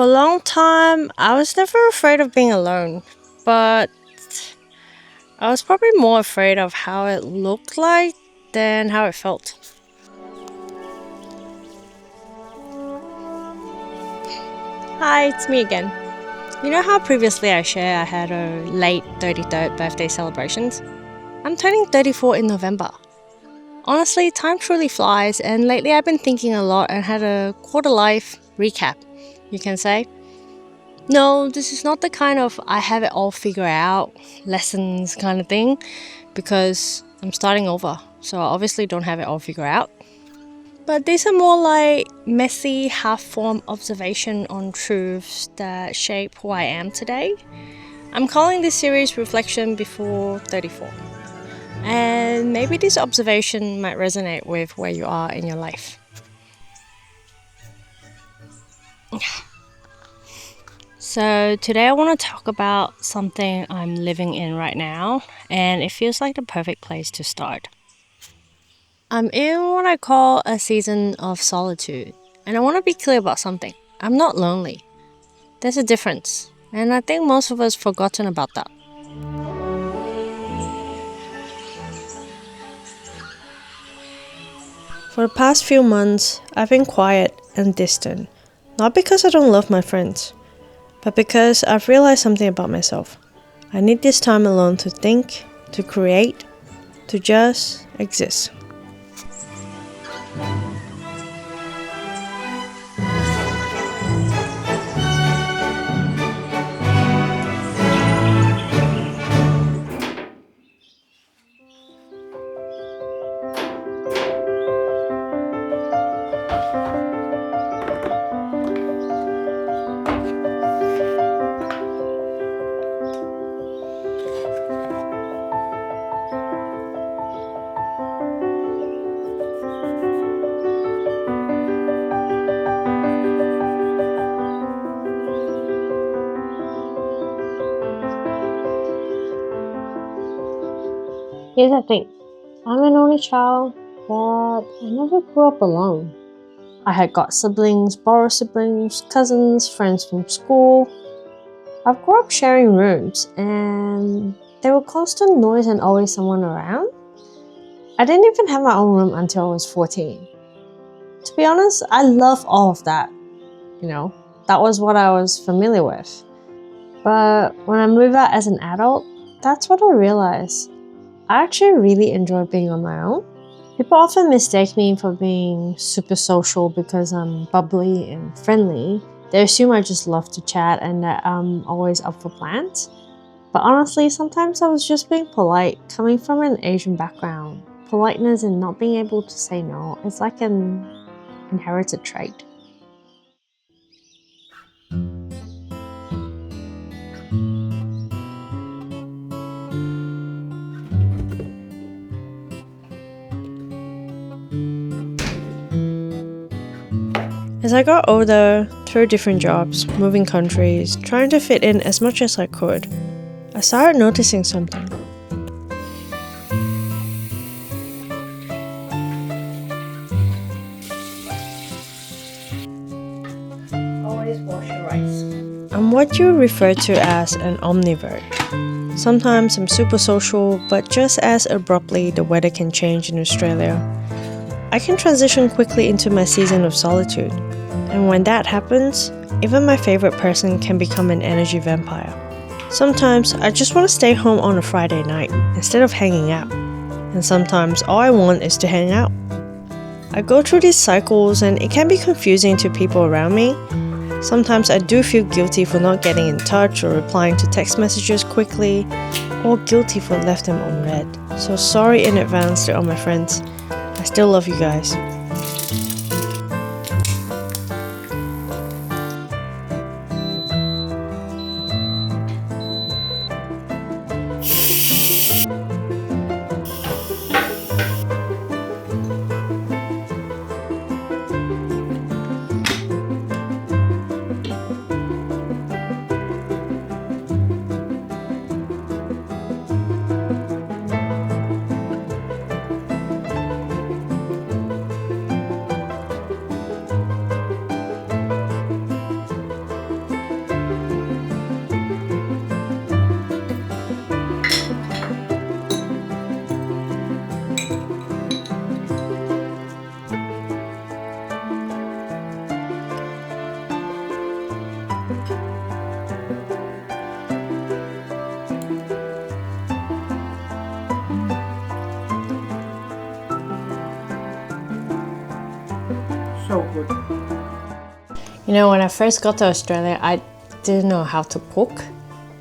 For a long time, I was never afraid of being alone, but I was probably more afraid of how it looked like than how it felt. Hi, it's me again. You know how previously I shared I had a late 33rd birthday celebrations? I'm turning 34 in November. Honestly, time truly flies, and lately I've been thinking a lot and had a quarter life recap, you can say. No, this is not the kind of I have it all figured out lessons kind of thing, because I'm starting over, so I obviously don't have it all figured out. But these are more like messy, half-formed observation on truths that shape who I am today. I'm calling this series Reflection Before 34. And maybe this observation might resonate with where you are in your life. So today I want to talk about something I'm living in right now, and it feels like the perfect place to start. I'm in what I call a season of solitude, and I want to be clear about something. I'm not lonely. There's a difference, and I think most of us forgotten about that. For the past few months, I've been quiet and distant, not because I don't love my friends, but because I've realized something about myself. I need this time alone to think, to create, to just exist. Here's the thing. I'm an only child, but I never grew up alone. I had got siblings, borrowed siblings, cousins, friends from school. I've grown up sharing rooms, and there were constant noise and always someone around. I didn't even have my own room until I was 14. To be honest, I love all of that. That was what I was familiar with. But when I moved out as an adult, that's what I realized. I actually really enjoy being on my own. People often mistake me for being super social because I'm bubbly and friendly. They assume I just love to chat and that I'm always up for plans. But honestly, sometimes I was just being polite, coming from an Asian background. Politeness and not being able to say no is like an inherited trait. As I got older, through different jobs, moving countries, trying to fit in as much as I could, I started noticing something. Always wash your rice. I'm what you refer to as an omnivert. Sometimes I'm super social, but just as abruptly the weather can change in Australia. I can transition quickly into my season of solitude. And when that happens, even my favorite person can become an energy vampire. Sometimes I just want to stay home on a Friday night instead of hanging out. And sometimes all I want is to hang out. I go through these cycles and it can be confusing to people around me. Sometimes I do feel guilty for not getting in touch or replying to text messages quickly, or guilty for left them unread. So sorry in advance to all my friends. I still love you guys. You know, when I first got to Australia, I didn't know how to cook.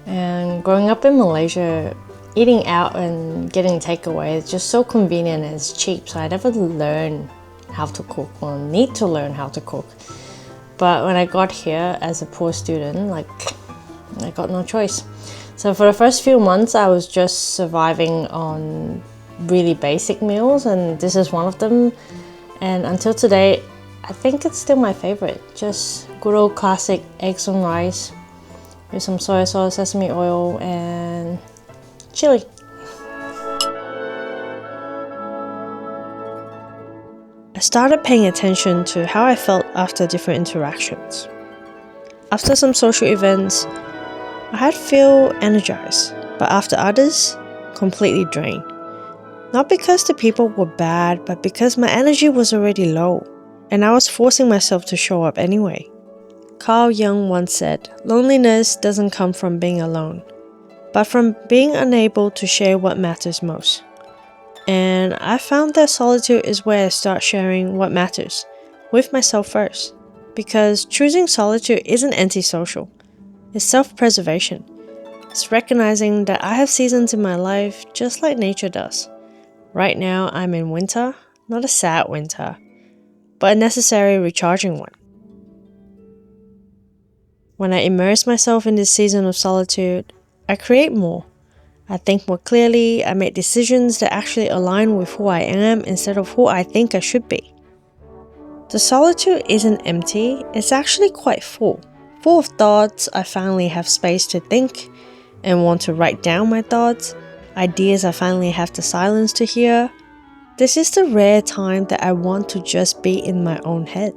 And growing up in Malaysia, eating out and getting takeaway is just so convenient and it's cheap. So I never learned how to cook or need to learn how to cook. But when I got here as a poor student, I got no choice. So for the first few months, I was just surviving on really basic meals, and this is one of them. And until today, I think it's still my favorite. Just good old classic eggs and rice with some soy sauce, sesame oil, and chili. I started paying attention to how I felt after different interactions. After some social events, I'd feel energized, but after others, completely drained. Not because the people were bad, but because my energy was already low, and I was forcing myself to show up anyway. Carl Jung once said, "Loneliness doesn't come from being alone, but from being unable to share what matters most." And I found that solitude is where I start sharing what matters, with myself first. Because choosing solitude isn't antisocial, it's self-preservation. It's recognizing that I have seasons in my life just like nature does. Right now, I'm in winter, not a sad winter, but a necessary recharging one. When I immerse myself in this season of solitude, I create more. I think more clearly, I make decisions that actually align with who I am instead of who I think I should be. The solitude isn't empty, it's actually quite full. Full of thoughts. I finally have space to think and want to write down my thoughts. Ideas I finally have the silence to hear. This is the rare time that I want to just be in my own head.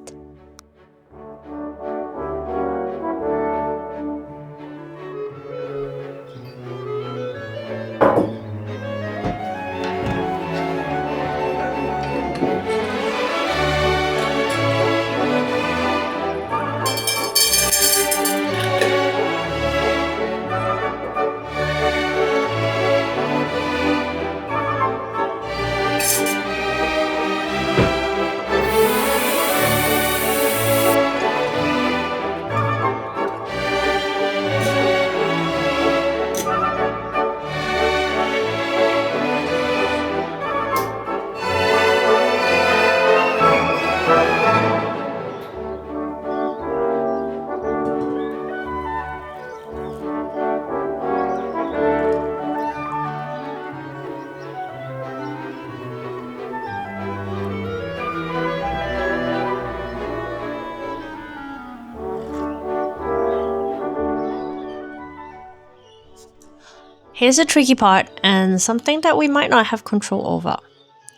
Here's the tricky part, and something that we might not have control over.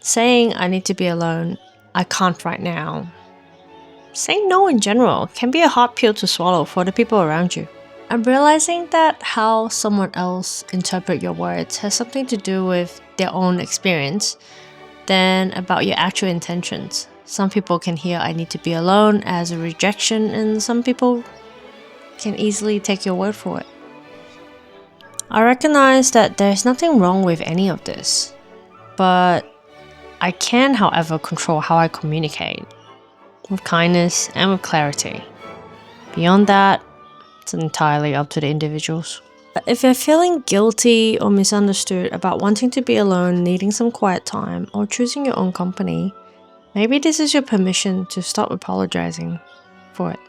Saying I need to be alone, I can't right now. Saying no in general can be a hard pill to swallow for the people around you. I'm realizing that how someone else interprets your words has something to do with their own experience than about your actual intentions. Some people can hear I need to be alone as a rejection, and some people can easily take your word for it. I recognize that there's nothing wrong with any of this, but I can, however, control how I communicate, with kindness and with clarity. Beyond that, it's entirely up to the individuals. But if you're feeling guilty or misunderstood about wanting to be alone, needing some quiet time, or choosing your own company, maybe this is your permission to stop apologizing for it.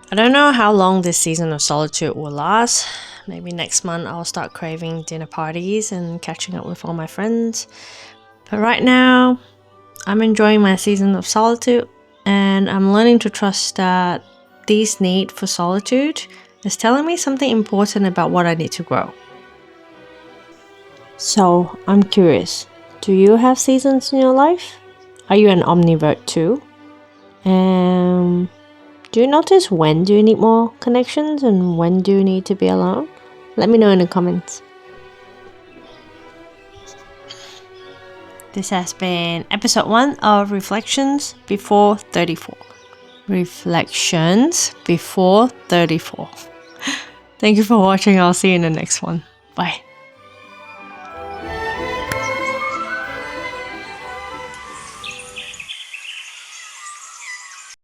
I don't know how long this season of solitude will last. Maybe next month I'll start craving dinner parties and catching up with all my friends. But right now, I'm enjoying my season of solitude, and I'm learning to trust that this need for solitude is telling me something important about what I need to grow. So, I'm curious, do you have seasons in your life? Are you an omnivert too? And do you notice when do you need more connections and when do you need to be alone? Let me know in the comments. This has been episode 1 of Reflections Before 34. Reflections Before 34. Thank you for watching. I'll see you in the next one. Bye.